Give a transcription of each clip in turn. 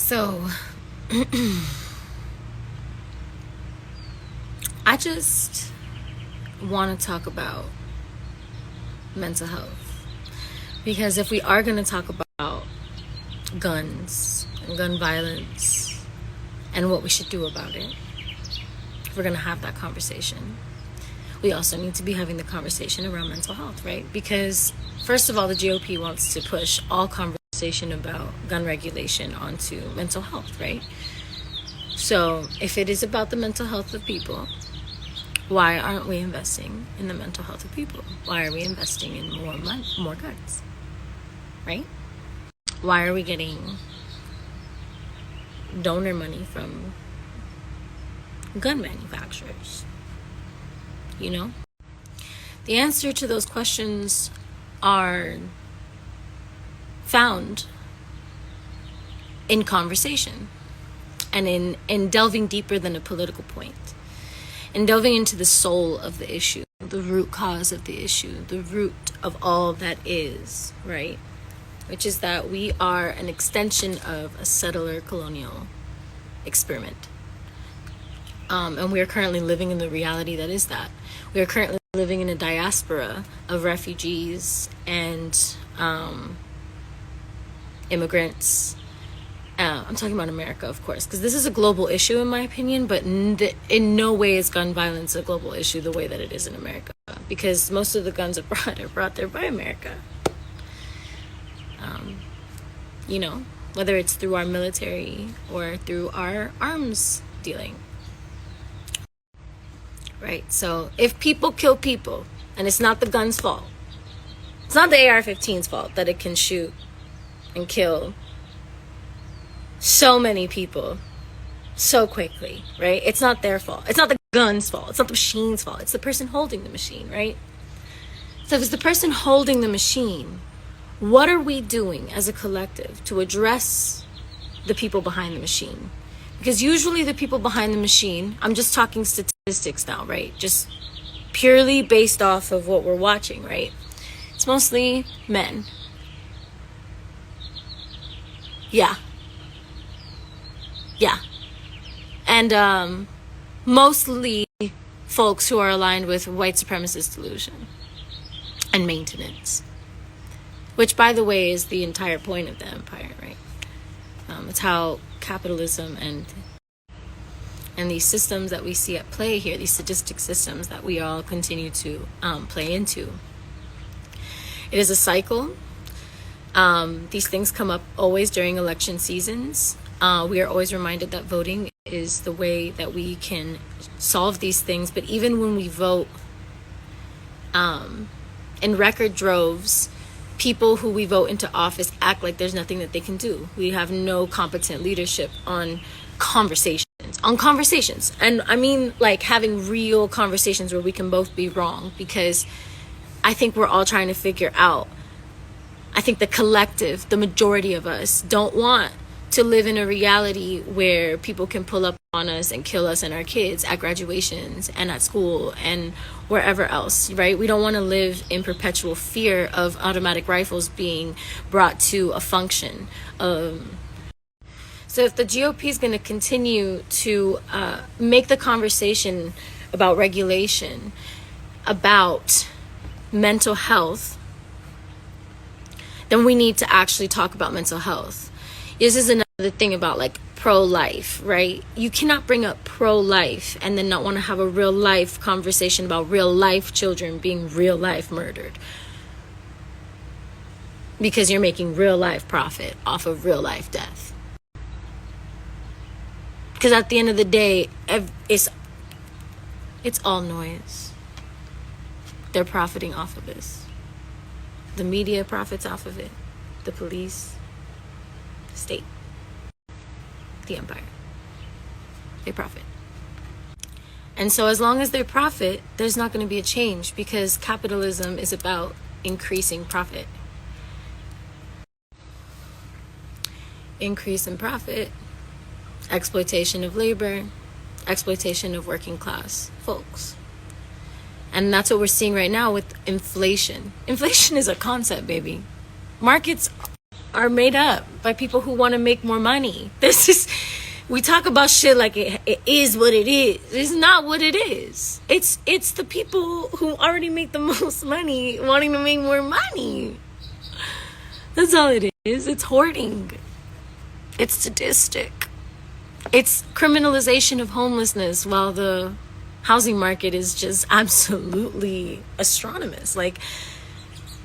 So, I just want to talk about mental health. Because if we are going to talk about guns and gun violence and what we should do about it, if we're going to have that conversation, we also need to be having the conversation around mental health, right? Because, first of all, the GOP wants to push all conversation about gun regulation onto mental health, right? So if it is about the mental health of people, why aren't we investing in the mental health of people? Why are we investing in more guns, right? Why are we getting donor money from gun manufacturers? You know? The answer to those questions are found in conversation and in delving deeper than a political point, and delving into the soul of the issue, the root cause of the issue, the root of all that is, right? Which is that we are an extension of a settler colonial experiment. And we are currently living in the reality that is that. We are currently living in a diaspora of refugees and immigrants. I'm talking about America, of course, because this is a global issue in my opinion, but in no way is gun violence a global issue the way that it is in America, because most of the guns are brought there by America. You know, whether it's through our military or through our arms dealing. Right? So if people kill people, and it's not the gun's fault, it's not the AR-15's fault that it can shoot and kill so many people so quickly, right? It's not their fault. It's not the gun's fault. It's not the machine's fault. It's the person holding the machine, right? So if it's the person holding the machine, what are we doing as a collective to address the people behind the machine? Because usually the people behind the machine, I'm just talking statistics now, right? Just purely based off of what we're watching, right? It's mostly men. Yeah. And mostly folks who are aligned with white supremacist delusion and maintenance. Which, by the way, is the entire point of the empire, right? It's how capitalism and these systems that we see at play here, these sadistic systems that we all continue to play into. It is a cycle. These things come up always during election seasons. We are always reminded that voting is the way that we can solve these things. But even when we vote in record droves, people who we vote into office act like there's nothing that they can do. We have no competent leadership on conversations. And I mean, like, having real conversations where we can both be wrong, because I think we're all trying to figure out, I think the collective, the majority of us, don't want to live in a reality where people can pull up on us and kill us and our kids at graduations and at school and wherever else, right? We don't want to live in perpetual fear of automatic rifles being brought to a function. So if the GOP is going to continue to make the conversation about regulation, about mental health, then we need to actually talk about mental health. This is another thing about, like, pro-life, right? You cannot bring up pro-life and then not want to have a real-life conversation about real-life children being real-life murdered, because you're making real-life profit off of real-life death. Because at the end of the day, it's all noise. They're profiting off of this. The media profits off of it. The police, the state, the empire. They profit. And so as long as they profit, there's not going to be a change, because capitalism is about increasing profit. Increase in profit, exploitation of labor, exploitation of working class folks. And that's what we're seeing right now with inflation. Inflation is a concept, baby. Markets are made up by people who want to make more money. This is, we talk about shit like it is what it is. It's not what it is. It's the people who already make the most money wanting to make more money. That's all it is. It's hoarding. It's sadistic. It's criminalization of homelessness while the housing market is just absolutely astronomous. Like,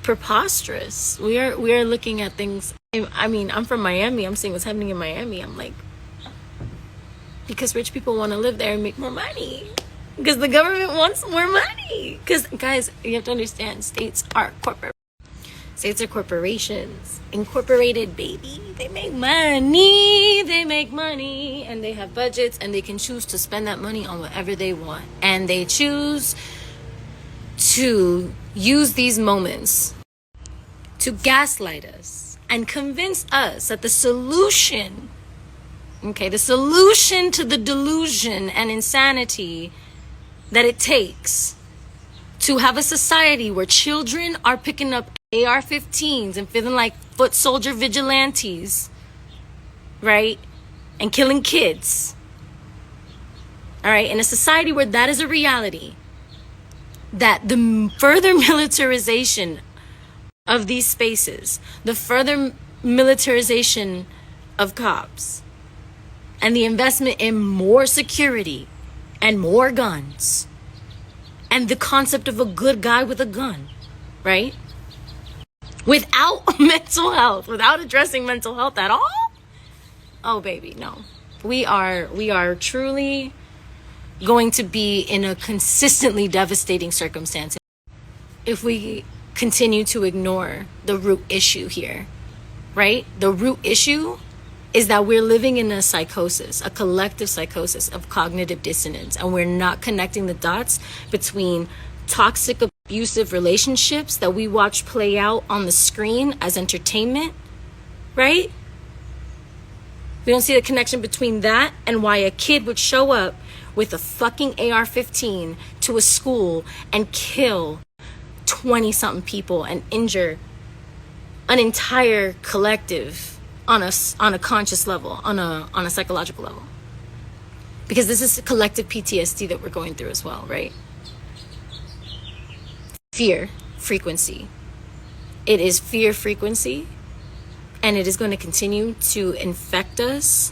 preposterous. We are looking at things. I mean, I'm from Miami. I'm seeing what's happening in Miami. I'm like, because rich people want to live there and make more money. Because the government wants more money. Because, guys, you have to understand, states are corporate. States are corporations. Incorporated, baby. They make money. They make money. And they have budgets. And they can choose to spend that money on whatever they want. And they choose to use these moments to gaslight us and convince us that the solution to the delusion and insanity that it takes to have a society where children are picking up AR-15s and feeling like foot soldier vigilantes, right? And killing kids. All right? In a society where that is a reality, that the further militarization of these spaces, the further militarization of cops, and the investment in more security and more guns, and the concept of a good guy with a gun, right? Without mental health, without addressing mental health at all? Oh, baby, no. We are truly going to be in a consistently devastating circumstance if we continue to ignore the root issue here, right? The root issue is that we're living in a psychosis, a collective psychosis of cognitive dissonance, and we're not connecting the dots between toxic, abusive relationships that we watch play out on the screen as entertainment, right? We don't see the connection between that and why a kid would show up with a fucking AR-15 to a school and kill 20-something people and injure an entire collective on a conscious level, on a psychological level. Because this is collective PTSD that we're going through as well, right? Fear frequency. It is fear frequency, and it is going to continue to infect us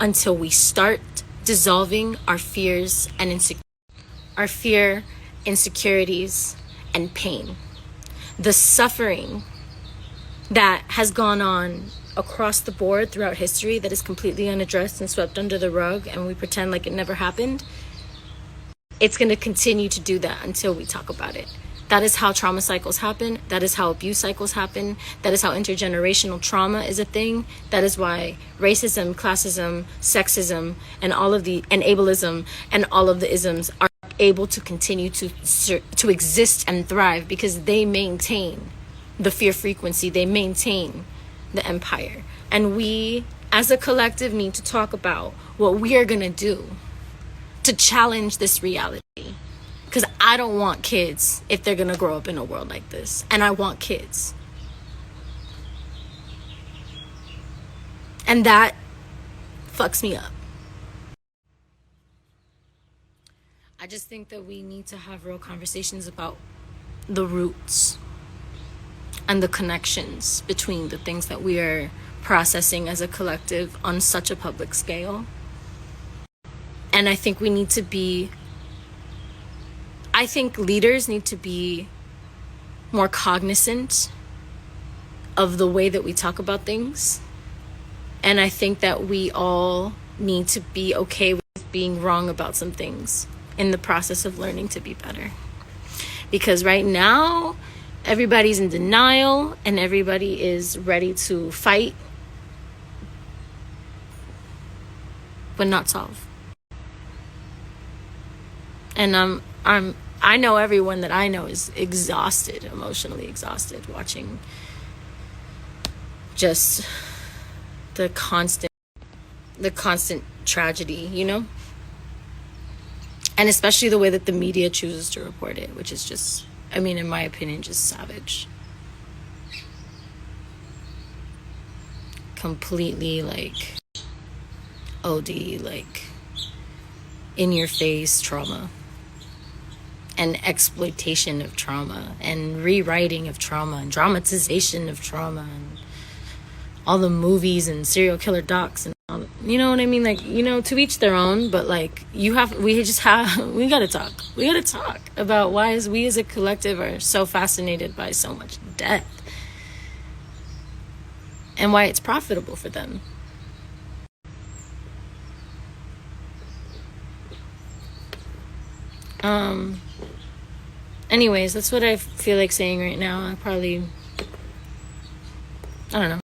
until we start dissolving our fears and our fear, insecurities, and pain. The suffering that has gone on across the board throughout history that is completely unaddressed and swept under the rug, and we pretend like it never happened, it's going to continue to do that until we talk about it. That is how trauma cycles happen. That is how abuse cycles happen. That is how intergenerational trauma is a thing. That is why racism, classism, sexism, and all of the ableism and all of the isms are able to continue to exist and thrive, because they maintain the fear frequency. They maintain the empire. And we, as a collective, need to talk about what we are going to do to challenge this reality. Because I don't want kids if they're going to grow up in a world like this. And I want kids. And that fucks me up. I just think that we need to have real conversations about the roots and the connections between the things that we are processing as a collective on such a public scale. And I think we need to be, I think leaders need to be more cognizant of the way that we talk about things. And I think that we all need to be okay with being wrong about some things in the process of learning to be better. Because right now, everybody's in denial and everybody is ready to fight, but not solve. And I know everyone that I know is exhausted, emotionally exhausted, watching just the constant tragedy, you know? And especially the way that the media chooses to report it, which is just, I mean, in my opinion, just savage. completely like OD, like in your face trauma and exploitation of trauma and rewriting of trauma and dramatization of trauma and all the movies and serial killer docs and all, you know what I mean? Like, you know, to each their own, but like we gotta talk about why we as a collective are so fascinated by so much death and why it's profitable for them. Anyways, that's what I feel like saying right now. I don't know.